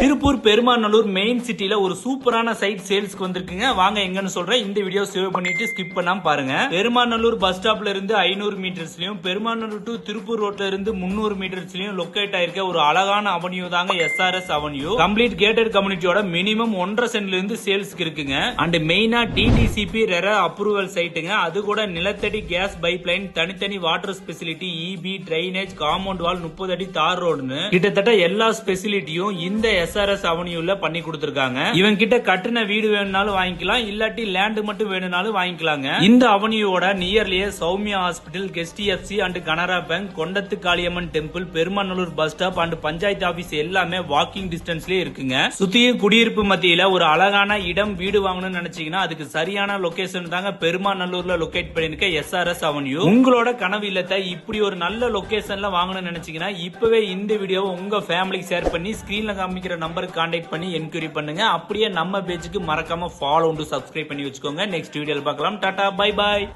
Tiruppur Perumanallur main சிட்டில ஒரு சூப்பரான சைட் சேல்ஸ்க்கு வந்திருக்குங்க. வாங்க எங்கன்னு சொல்றேன். இந்த வீடியோ சேவ் பண்ணிட்டு ஸ்கிப் பண்ணாம பாருங்க. பெருமாநல்லூர் பஸ் ஸ்டாப்ல இருந்து 500 மீட்டர்ஸ்லயும் பெருமாநல்லூர் டு திருப்பூர் ரோட்ல இருந்து 300 மீட்டர்ஸ்லயும் லொக்கேட் ஆயிருக்க ஒரு அழகான அவென்யூ தாங்க எஸ்ஆர்எஸ் அவென்யூ. கம்ப்ளீட் கேட்டட் கம்யூனிட்டியோட மினிமம் 1.5 சென்ட்ல இருந்து சேல்ஸ்க்கு இருக்குங்க. அண்ட் மெயினா டிடிசிபி ரெர அப்ரூவல் சைட்டுங்க. அது கூட நிலத்தடி கேஸ் பைப்லைன், தனித்தனி water speciality, EB, drainage, compound wall, 30 அடி தார் ரோடுன்னு கிட்டத்தட்ட எல்லா ஸ்பெசிலிட்டியும் இந்த எஸ்ஆர்எஸ் அவென்யூல பண்ணி கொடுத்திருக்காங்க. இவங்க கிட்ட கட்டின வீடு வேணும்னாலும் வாங்கிக்கலாம், இல்லாட்டி லேண்ட் மட்டும் வேணும்னாலும் வாங்கிக்கலாங்க. இந்த அவென்யூவோட நியர்லியே Soumya hospital, HDFC and Canara bank, Kondathu Kaliamman temple, Perumanallur bus stop and panchayat office எல்லாமே வாக்கிங் டிஸ்டன்ஸ்லயே இருக்குங்க. சுத்தியும் குடியிருப்பு மத்தியில ஒரு அழகான இடம் வீடு வாங்கணும்னு நினைச்சீங்கன்னா அதுக்கு சரியான லொகேஷன் தாங்க பெருமாநல்லூர்ல லொகேட் பண்ணிருக்க எஸ்ஆர்எஸ் அவென்யூ. உங்களோட கனவு இல்லத்தை இப்படி ஒரு நல்ல லொகேஷன்ல வாங்கணும்னு நினைச்சீங்கன்னா இப்பவே இந்த வீடியோவை உங்க ஃபேமிலிக்கு ஷேர் பண்ணி ஸ்கிரீன்ல காமிக்கிற நம்பருக்கு கான்டாக்ட் பண்ணி என்கொயரி பண்ணுங்க. அப்படியே நம்ம பேஜுக்கு மறக்காம ஃபாலோ சப்ஸ்கிரைப் பண்ணி வச்சுக்கோங்க. நெக்ஸ்ட் வீடியோல பார்க்கலாம். Tata, bye bye.